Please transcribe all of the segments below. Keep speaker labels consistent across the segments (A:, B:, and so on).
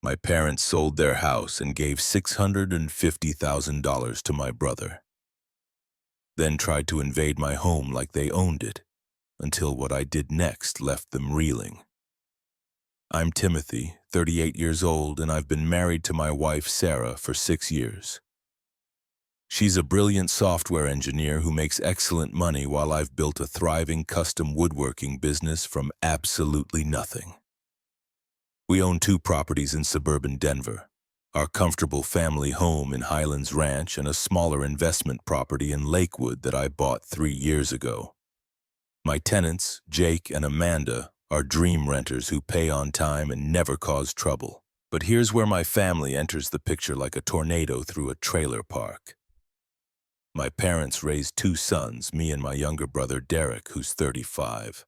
A: My parents sold their house and gave $650,000 to my brother. Then tried to invade my home like they owned it, until what I did next left them reeling. I'm Timothy, 38 years old, and I've been married to my wife Sarah for 6 years. She's a brilliant software engineer who makes excellent money while I've built a thriving custom woodworking business from absolutely nothing. We own 2 properties in suburban Denver, our comfortable family home in Highlands Ranch and a smaller investment property in Lakewood that I bought 3 years ago. My tenants, Jake and Amanda, are dream renters who pay on time and never cause trouble. But here's where my family enters the picture like a tornado through a trailer park. My parents raised 2 sons, me and my younger brother Derek, who's 35.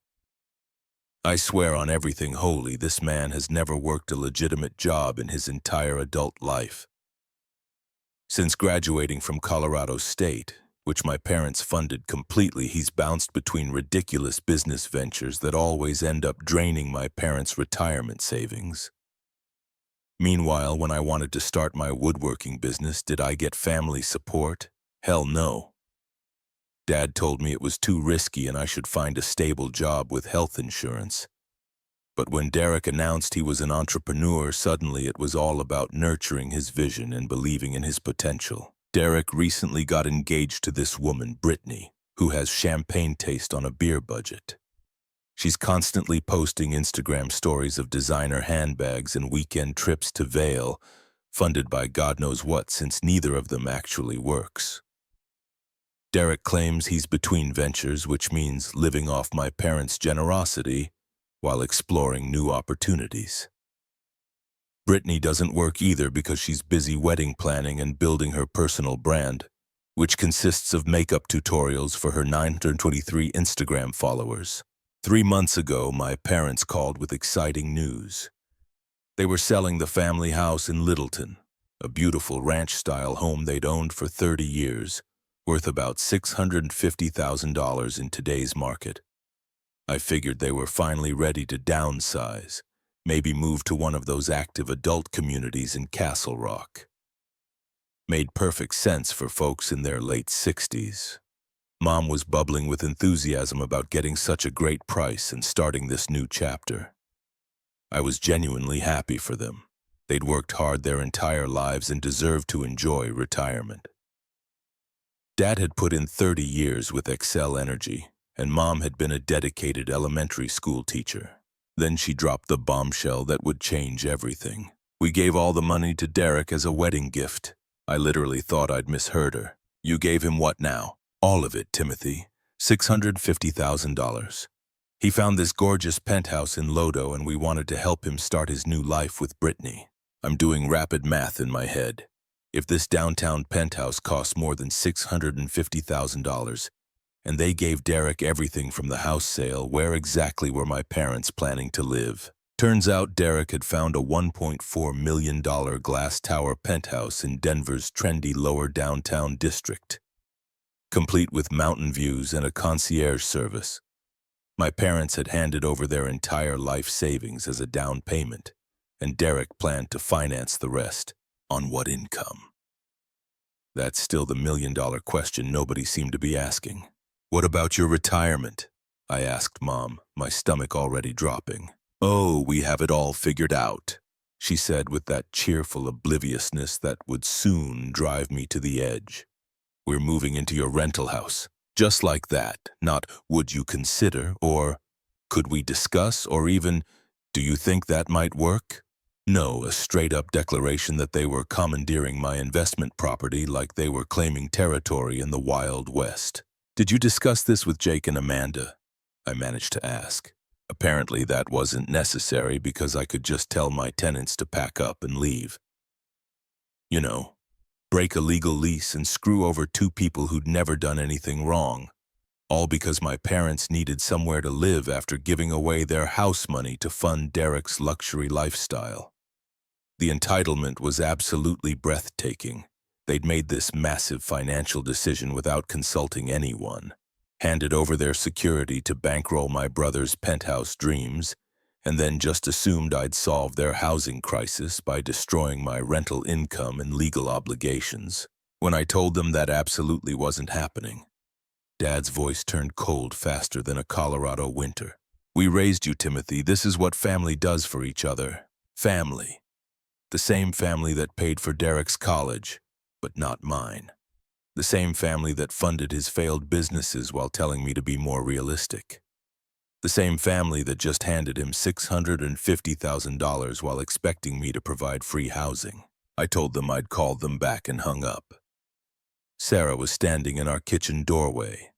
A: I swear on everything holy, this man has never worked a legitimate job in his entire adult life. Since graduating from Colorado State, which my parents funded completely, he's bounced between ridiculous business ventures that always end up draining my parents' retirement savings. Meanwhile, when I wanted to start my woodworking business, did I get family support? Hell no. Dad told me it was too risky and I should find a stable job with health insurance. But when Derek announced he was an entrepreneur, suddenly it was all about nurturing his vision and believing in his potential. Derek recently got engaged to this woman, Brittany, who has champagne taste on a beer budget. She's constantly posting Instagram stories of designer handbags and weekend trips to Vail, funded by God knows what, since neither of them actually works. Derek claims he's between ventures, which means living off my parents' generosity while exploring new opportunities. Brittany doesn't work either because she's busy wedding planning and building her personal brand, which consists of makeup tutorials for her 923 Instagram followers. 3 months ago, my parents called with exciting news. They were selling the family house in Littleton, a beautiful ranch-style home they'd owned for 30 years, worth about $650,000 in today's market. I figured they were finally ready to downsize, maybe move to one of those active adult communities in Castle Rock. Made perfect sense for folks in their late 60s. Mom was bubbling with enthusiasm about getting such a great price and starting this new chapter. I was genuinely happy for them. They'd worked hard their entire lives and deserved to enjoy retirement. Dad had put in 30 years with Excel Energy, and Mom had been a dedicated elementary school teacher. Then she dropped the bombshell that would change everything. We gave all the money to Derek as a wedding gift. I literally thought I'd misheard her. You gave him what now? All of it, Timothy. $650,000. He found this gorgeous penthouse in Lodo and we wanted to help him start his new life with Brittany. I'm doing rapid math in my head. If this downtown penthouse costs more than $650,000, and they gave Derek everything from the house sale, where exactly were my parents planning to live? Turns out Derek had found a $1.4 million glass tower penthouse in Denver's trendy lower downtown district, complete with mountain views and a concierge service. My parents had handed over their entire life savings as a down payment, and Derek planned to finance the rest. On what income? That's still the million-dollar question nobody seemed to be asking. What about your retirement? I asked Mom, my stomach already dropping. Oh, we have it all figured out, she said with that cheerful obliviousness that would soon drive me to the edge. We're moving into your rental house. Just like that, not would you consider, or could we discuss, or even do you think that might work? No, a straight-up declaration that they were commandeering my investment property like they were claiming territory in the Wild West. Did you discuss this with Jake and Amanda? I managed to ask. Apparently that wasn't necessary because I could just tell my tenants to pack up and leave. You know, break a legal lease and screw over 2 people who'd never done anything wrong, all because my parents needed somewhere to live after giving away their house money to fund Derek's luxury lifestyle. The entitlement was absolutely breathtaking. They'd made this massive financial decision without consulting anyone, handed over their security to bankroll my brother's penthouse dreams, and then just assumed I'd solve their housing crisis by destroying my rental income and legal obligations. When I told them that absolutely wasn't happening, Dad's voice turned cold faster than a Colorado winter. We raised you, Timothy. This is what family does for each other. Family. The same family that paid for Derek's college, but not mine. The same family that funded his failed businesses while telling me to be more realistic. The same family that just handed him $650,000 while expecting me to provide free housing. I told them I'd call them back and hung up. Sarah was standing in our kitchen doorway.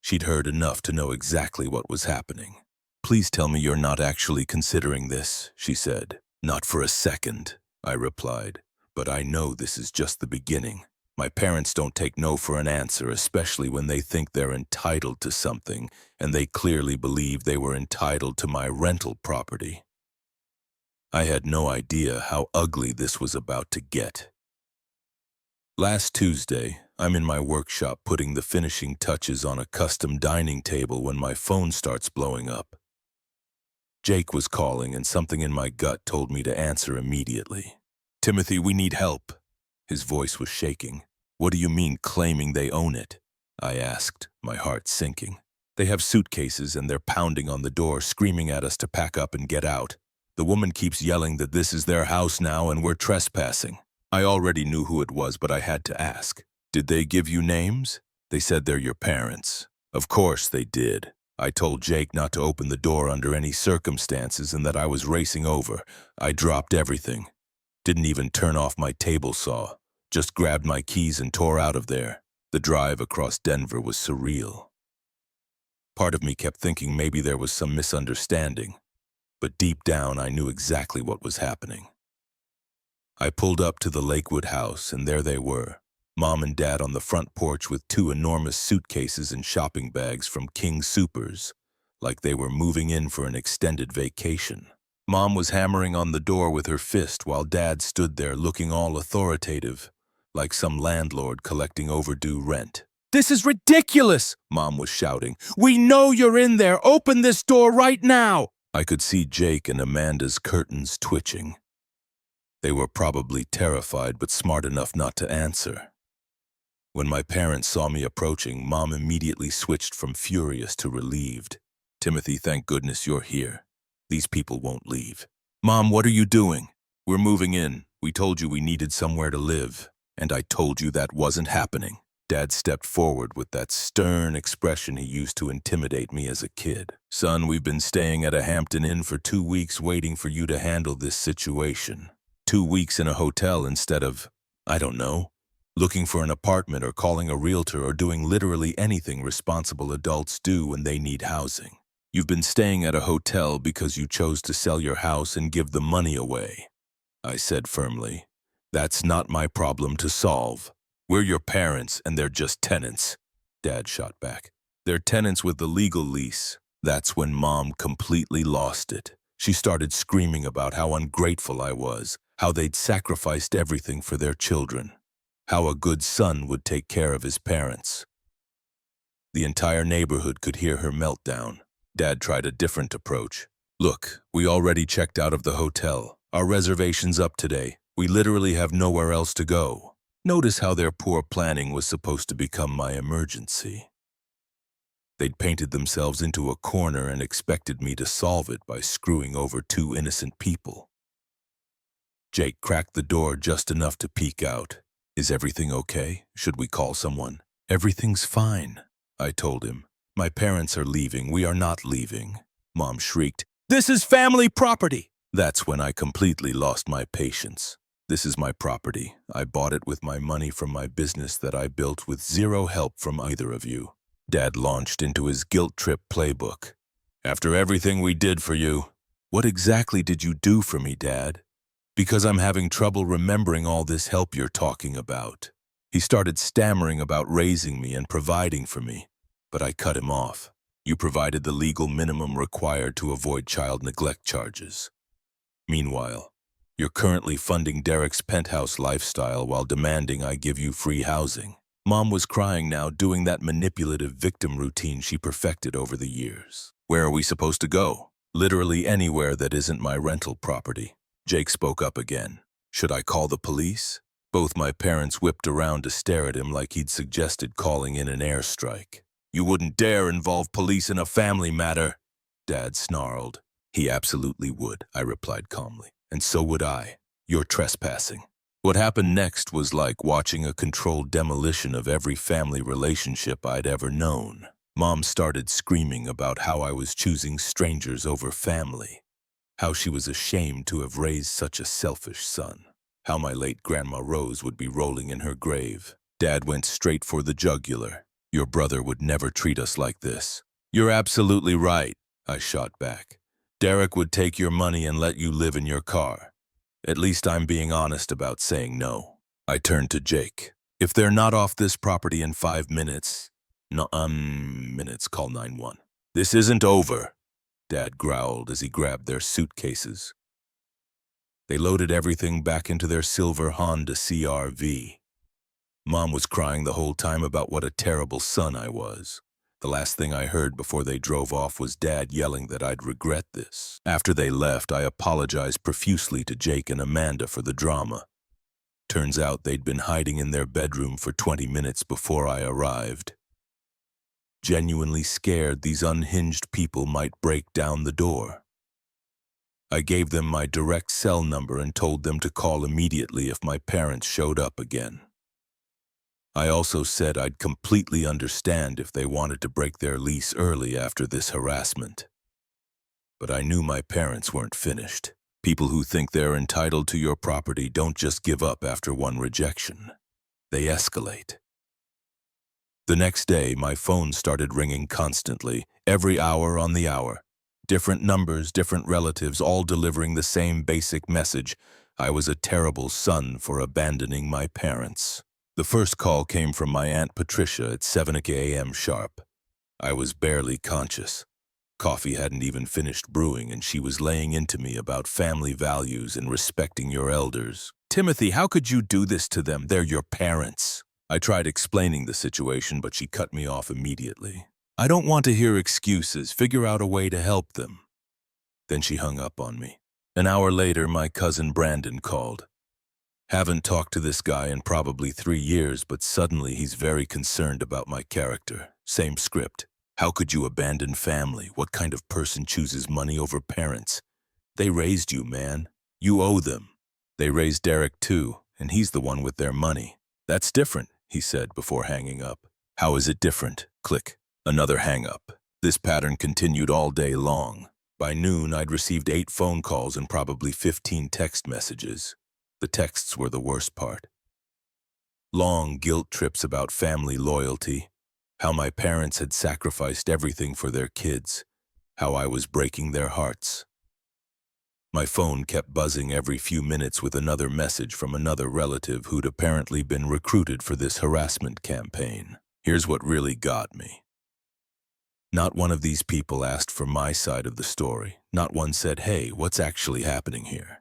A: She'd heard enough to know exactly what was happening. "Please tell me you're not actually considering this," she said. "Not for a second," I replied. "But I know this is just the beginning. My parents don't take no for an answer, especially when they think they're entitled to something, and they clearly believe they were entitled to my rental property." I had no idea how ugly this was about to get. Last Tuesday, I'm in my workshop putting the finishing touches on a custom dining table when my phone starts blowing up. Jake was calling, and something in my gut told me to answer immediately. "Timothy, we need help." His voice was shaking. "What do you mean claiming they own it?" I asked, my heart sinking. "They have suitcases and they're pounding on the door, screaming at us to pack up and get out. The woman keeps yelling that this is their house now and we're trespassing." I already knew who it was, but I had to ask. "Did they give you names?" "They said they're your parents." "Of course they did." I told Jake not to open the door under any circumstances and that I was racing over. I dropped everything. Didn't even turn off my table saw. Just grabbed my keys and tore out of there. The drive across Denver was surreal. Part of me kept thinking maybe there was some misunderstanding, but deep down I knew exactly what was happening. I pulled up to the Lakewood house, and there they were, Mom and Dad on the front porch with two enormous suitcases and shopping bags from King Soopers, like they were moving in for an extended vacation. Mom was hammering on the door with her fist while Dad stood there looking all authoritative, like some landlord collecting overdue rent. "This is ridiculous!" Mom was shouting. "We know you're in there! Open this door right now!" I could see Jake and Amanda's curtains twitching. They were probably terrified but smart enough not to answer. When my parents saw me approaching, Mom immediately switched from furious to relieved. "Timothy, thank goodness you're here. These people won't leave." "Mom, what are you doing?" "We're moving in. We told you we needed somewhere to live, and I told you that wasn't happening." Dad stepped forward with that stern expression he used to intimidate me as a kid. "Son, we've been staying at a Hampton Inn for 2 weeks waiting for you to handle this situation. 2 weeks in a hotel instead of, I don't know, looking for an apartment or calling a realtor or doing literally anything responsible adults do when they need housing. You've been staying at a hotel because you chose to sell your house and give the money away," I said firmly. "That's not my problem to solve. We're your parents and they're just tenants," Dad shot back. "They're tenants with the legal lease." That's when Mom completely lost it. She started screaming about how ungrateful I was, how they'd sacrificed everything for their children, how a good son would take care of his parents. The entire neighborhood could hear her meltdown. Dad tried a different approach. "Look, we already checked out of the hotel. Our reservation's up today. We literally have nowhere else to go." Notice how their poor planning was supposed to become my emergency. They'd painted themselves into a corner and expected me to solve it by screwing over 2 innocent people. Jake cracked the door just enough to peek out. "Is everything okay? Should we call someone?" "Everything's fine," I told him. "My parents are leaving. We are not leaving." Mom shrieked, "This is family property!" That's when I completely lost my patience. This is my property. I bought it with my money from my business that I built with zero help from either of you. Dad launched into his guilt trip playbook. "After everything we did for you." "What exactly did you do for me, Dad? Because I'm having trouble remembering all this help you're talking about." He started stammering about raising me and providing for me, but I cut him off. "You provided the legal minimum required to avoid child neglect charges. Meanwhile, you're currently funding Derek's penthouse lifestyle while demanding I give you free housing." Mom was crying now, doing that manipulative victim routine she perfected over the years. "Where are we supposed to go?" Literally anywhere that isn't my rental property. Jake spoke up again. Should I call the police? Both my parents whipped around to stare at him like he'd suggested calling in an airstrike. You wouldn't dare involve police in a family matter, Dad snarled. He absolutely would, I replied calmly. And so would I. You're trespassing. What happened next was like watching a controlled demolition of every family relationship I'd ever known. Mom started screaming about how I was choosing strangers over family, how she was ashamed to have raised such a selfish son, how my late Grandma Rose would be rolling in her grave. Dad went straight for the jugular. Your brother would never treat us like this. You're absolutely right, I shot back. Derek would take your money and let you live in your car. At least I'm being honest about saying no. I turned to Jake. If they're not off this property in 5 minutes, call 911. This isn't over, Dad growled as he grabbed their suitcases. They loaded everything back into their silver Honda CR-V. Mom was crying the whole time about what a terrible son I was. The last thing I heard before they drove off was Dad yelling that I'd regret this. After they left, I apologized profusely to Jake and Amanda for the drama. Turns out they'd been hiding in their bedroom for 20 minutes before I arrived. Genuinely scared these unhinged people might break down the door. I gave them my direct cell number and told them to call immediately if my parents showed up again. I also said I'd completely understand if they wanted to break their lease early after this harassment. But I knew my parents weren't finished. People who think they're entitled to your property don't just give up after one rejection. They escalate. The next day, my phone started ringing constantly, every hour on the hour. Different numbers, different relatives, all delivering the same basic message. I was a terrible son for abandoning my parents. The first call came from my Aunt Patricia at 7 a.m. sharp. I was barely conscious. Coffee hadn't even finished brewing, and she was laying into me about family values and respecting your elders. Timothy, how could you do this to them? They're your parents. I tried explaining the situation, but she cut me off immediately. I don't want to hear excuses. Figure out a way to help them. Then she hung up on me. An hour later, my cousin Brandon called. Haven't talked to this guy in probably 3 years, but suddenly he's very concerned about my character. Same script. How could you abandon family? What kind of person chooses money over parents? They raised you, man. You owe them. They raised Derek too, and he's the one with their money. That's different, he said before hanging up. How is it different? Click. Another hang-up. This pattern continued all day long. By noon, I'd received 8 phone calls and probably 15 text messages. The texts were the worst part. Long guilt trips about family loyalty, how my parents had sacrificed everything for their kids, how I was breaking their hearts. My phone kept buzzing every few minutes with another message from another relative who'd apparently been recruited for this harassment campaign. Here's what really got me. Not one of these people asked for my side of the story. Not one said, hey, what's actually happening here?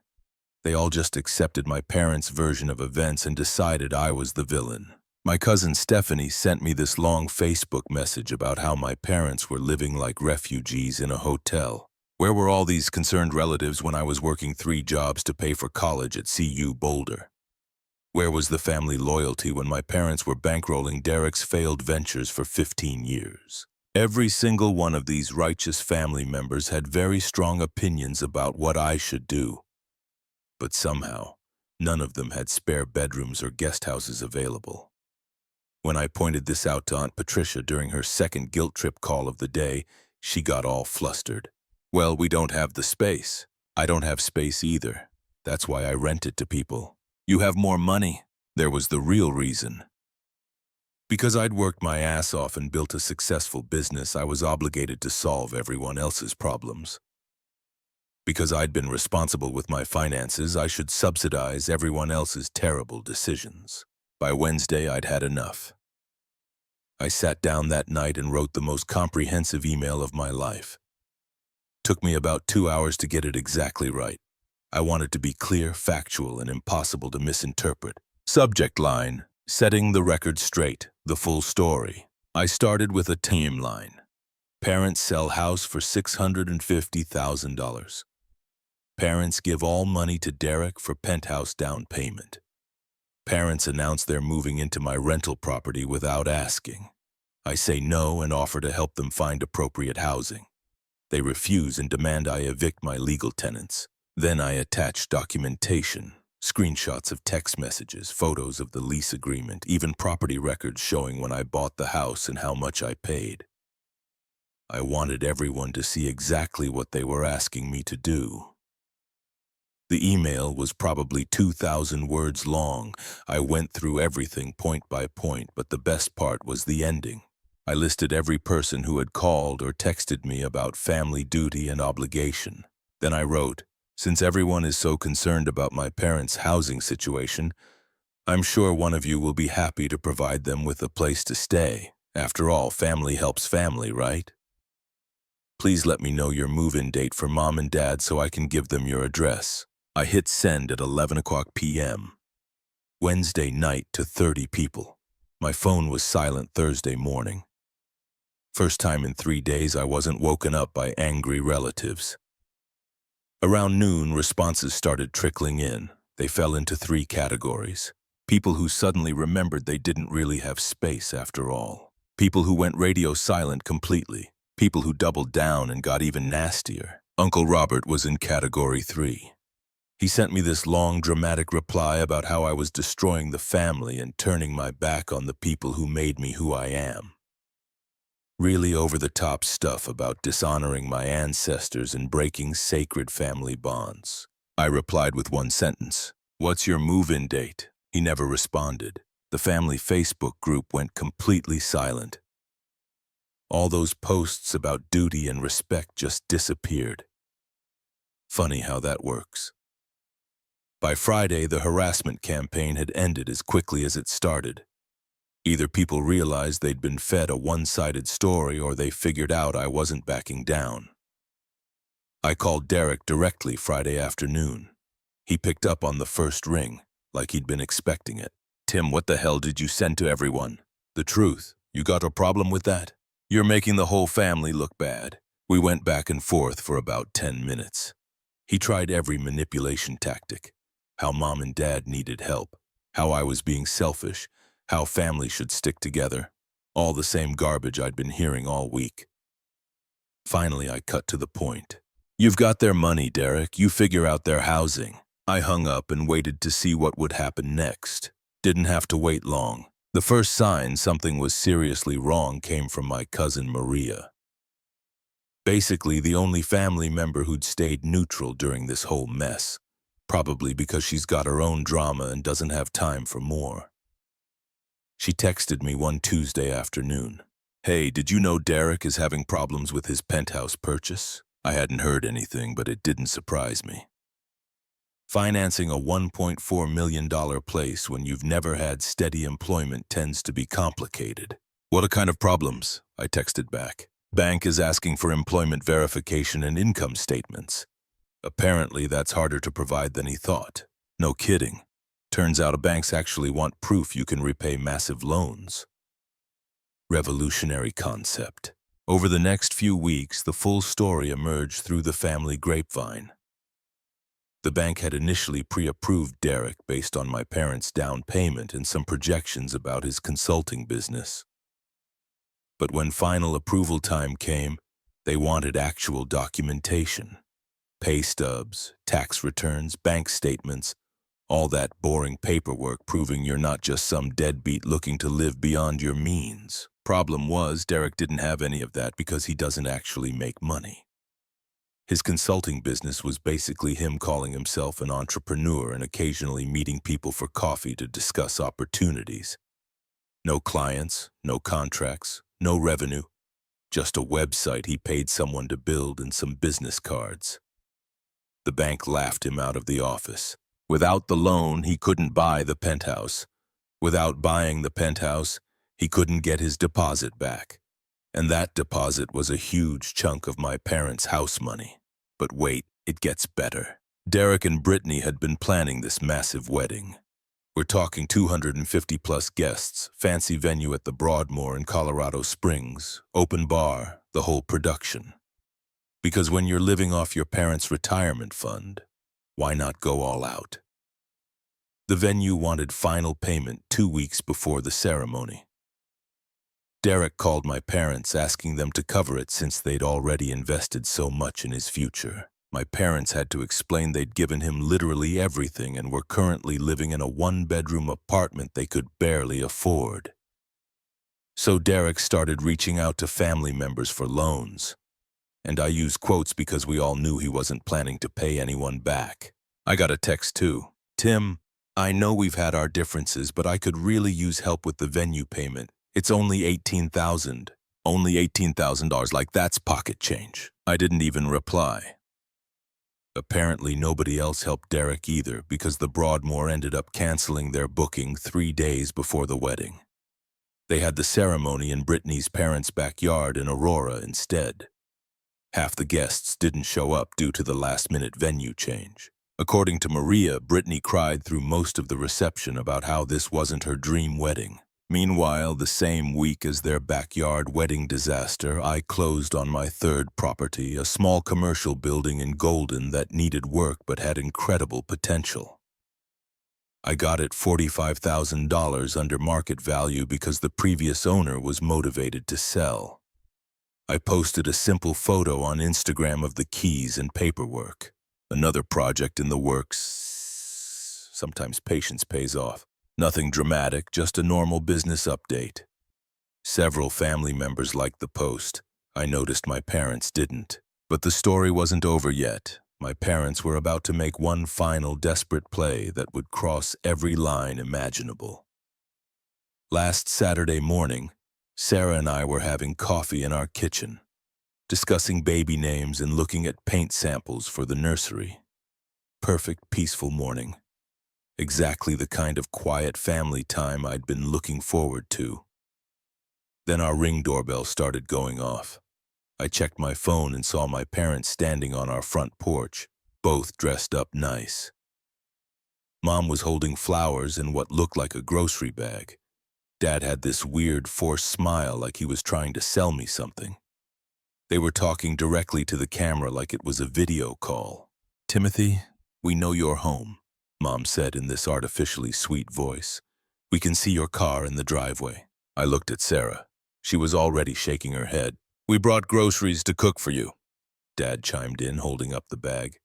A: They all just accepted my parents' version of events and decided I was the villain. My cousin Stephanie sent me this long Facebook message about how my parents were living like refugees in a hotel. Where were all these concerned relatives when I was working 3 jobs to pay for college at CU Boulder? Where was the family loyalty when my parents were bankrolling Derek's failed ventures for 15 years? Every single one of these righteous family members had very strong opinions about what I should do. But somehow, none of them had spare bedrooms or guest houses available. When I pointed this out to Aunt Patricia during her second guilt trip call of the day, she got all flustered. Well, we don't have the space. I don't have space either. That's why I rent it to people. You have more money. There was the real reason. Because I'd worked my ass off and built a successful business, I was obligated to solve everyone else's problems. Because I'd been responsible with my finances, I should subsidize everyone else's terrible decisions. By Wednesday, I'd had enough. I sat down that night and wrote the most comprehensive email of my life. Took me about 2 hours to get it exactly right. I wanted to be clear, factual, and impossible to misinterpret. Subject line, setting the record straight, the full story. I started with a timeline. Parents sell house for $650,000. Parents give all money to Derek for penthouse down payment. Parents announce they're moving into my rental property without asking. I say no and offer to help them find appropriate housing. They refuse and demand I evict my legal tenants. Then I attach documentation, screenshots of text messages, photos of the lease agreement, even property records showing when I bought the house and how much I paid. I wanted everyone to see exactly what they were asking me to do. The email was probably 2,000 words long. I went through everything point by point, but the best part was the ending. I listed every person who had called or texted me about family duty and obligation. Then I wrote, "Since everyone is so concerned about my parents' housing situation, I'm sure one of you will be happy to provide them with a place to stay. After all, family helps family, right? Please let me know your move-in date for mom and dad so I can give them your address." I hit send at 11 o'clock p.m. Wednesday night to 30 people. My phone was silent Thursday morning. First time in 3 days I wasn't woken up by angry relatives. Around noon, responses started trickling in. They fell into 3 categories. People who suddenly remembered they didn't really have space after all. People who went radio silent completely. People who doubled down and got even nastier. Uncle Robert was in category 3. He sent me this long, dramatic reply about how I was destroying the family and turning my back on the people who made me who I am. Really over-the-top stuff about dishonoring my ancestors and breaking sacred family bonds. I replied with one sentence, "What's your move-in date?" He never responded. The family Facebook group went completely silent. All those posts about duty and respect just disappeared. Funny how that works. By Friday, the harassment campaign had ended as quickly as it started. Either people realized they'd been fed a one-sided story or they figured out I wasn't backing down. I called Derek directly Friday afternoon. He picked up on the first ring, like he'd been expecting it. "Tim, what the hell did you send to everyone?" "The truth. You got a problem with that? You're making the whole family look bad." We went back and forth for about 10 minutes. He tried every manipulation tactic. How mom and dad needed help, how I was being selfish, how family should stick together. All the same garbage I'd been hearing all week. Finally, I cut to the point. "You've got their money, Derek. You figure out their housing." I hung up and waited to see what would happen next. Didn't have to wait long. The first sign something was seriously wrong came from my cousin Maria. Basically, the only family member who'd stayed neutral during this whole mess. Probably because she's got her own drama and doesn't have time for more. She texted me one Tuesday afternoon. "Hey, did you know Derek is having problems with his penthouse purchase?" I hadn't heard anything, but it didn't surprise me. Financing a $1.4 million place when you've never had steady employment tends to be complicated. "What kind of problems?" I texted back. "Bank is asking for employment verification and income statements. Apparently, that's harder to provide than he thought." "No kidding. Turns out banks actually want proof you can repay massive loans." Revolutionary concept. Over the next few weeks, the full story emerged through the family grapevine. The bank had initially pre-approved Derek based on my parents' down payment and some projections about his consulting business. But when final approval time came, they wanted actual documentation. Pay stubs, tax returns, bank statements, all that boring paperwork proving you're not just some deadbeat looking to live beyond your means. Problem was, Derek didn't have any of that because he doesn't actually make money. His consulting business was basically him calling himself an entrepreneur and occasionally meeting people for coffee to discuss opportunities. No clients, no contracts, no revenue, just a website he paid someone to build and some business cards. The bank laughed him out of the office. Without the loan, he couldn't buy the penthouse. Without buying the penthouse, he couldn't get his deposit back. And that deposit was a huge chunk of my parents' house money. But wait, it gets better. Derek and Brittany had been planning this massive wedding. We're talking 250 plus guests, fancy venue at the Broadmoor in Colorado Springs, open bar, the whole production. Because when you're living off your parents' retirement fund, why not go all out? The venue wanted final payment 2 weeks before the ceremony. Derek called my parents asking them to cover it since they'd already invested so much in his future. My parents had to explain they'd given him literally everything and were currently living in a one-bedroom apartment they could barely afford. So Derek started reaching out to family members for loans. And I use quotes because we all knew he wasn't planning to pay anyone back. I got a text too. Tim, I know we've had our differences, but I could really use help with the venue payment. It's only $18,000. Only $18,000, like that's pocket change. I didn't even reply. Apparently nobody else helped Derek either because the Broadmoor ended up canceling their booking 3 days before the wedding. They had the ceremony in Brittany's parents' backyard in Aurora instead. Half the guests didn't show up due to the last-minute venue change. According to Maria, Brittany cried through most of the reception about how this wasn't her dream wedding. Meanwhile, the same week as their backyard wedding disaster, I closed on my third property, a small commercial building in Golden that needed work but had incredible potential. I got it $45,000 under market value because the previous owner was motivated to sell. I posted a simple photo on Instagram of the keys and paperwork. Another project in the works. Sometimes patience pays off. Nothing dramatic, just a normal business update. Several family members liked the post. I noticed my parents didn't. But the story wasn't over yet. My parents were about to make one final desperate play that would cross every line imaginable. Last Saturday morning, Sarah and I were having coffee in our kitchen, discussing baby names and looking at paint samples for the nursery. Perfect, peaceful morning. Exactly the kind of quiet family time I'd been looking forward to. Then our Ring doorbell started going off. I checked my phone and saw my parents standing on our front porch, both dressed up nice. Mom was holding flowers in what looked like a grocery bag. Dad had this weird, forced smile like he was trying to sell me something. They were talking directly to the camera like it was a video call. "Timothy, we know you're home," Mom said in this artificially sweet voice. "We can see your car in the driveway." I looked at Sarah. She was already shaking her head. "We brought groceries to cook for you," Dad chimed in, holding up the bag.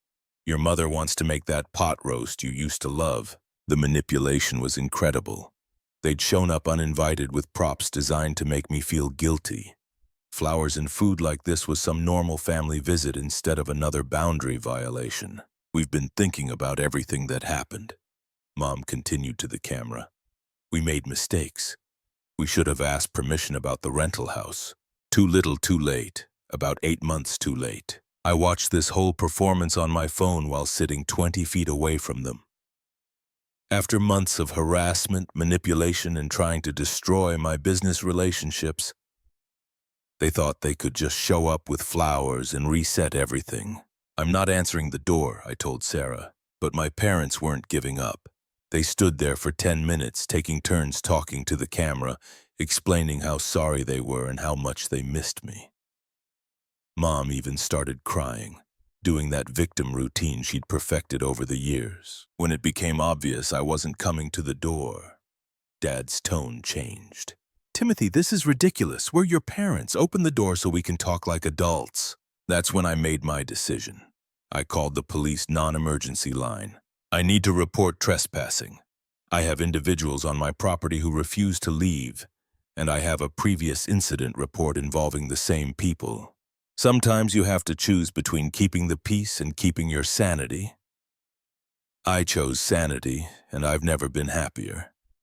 A: "Your mother wants to make that pot roast you used to love." The manipulation was incredible. They'd shown up uninvited with props designed to make me feel guilty. Flowers and food like this was some normal family visit instead of another boundary violation. "We've been thinking about everything that happened," Mom continued to the camera. "We made mistakes. We should have asked permission about the rental house. Too little, too late. About 8 months too late. I watched this whole performance on my phone while sitting 20 feet away from them. After months of harassment, manipulation, and trying to destroy my business relationships, they thought they could just show up with flowers and reset everything. "I'm not answering the door," I told Sarah, but my parents weren't giving up. They stood there for 10 minutes, taking turns talking to the camera, explaining how sorry they were and how much they missed me. Mom even started crying, doing that victim routine she'd perfected over the years. When it became obvious I wasn't coming to the door, Dad's tone changed. "Timothy, this is ridiculous. We're your parents. Open the door so we can talk like adults." That's when I made my decision. I called the police non-emergency line. "I need to report trespassing. I have individuals on my property who refuse to leave, and I have a previous incident report involving the same people. Sometimes you have to choose between keeping the peace and keeping your sanity." I chose sanity, and I've never been happier.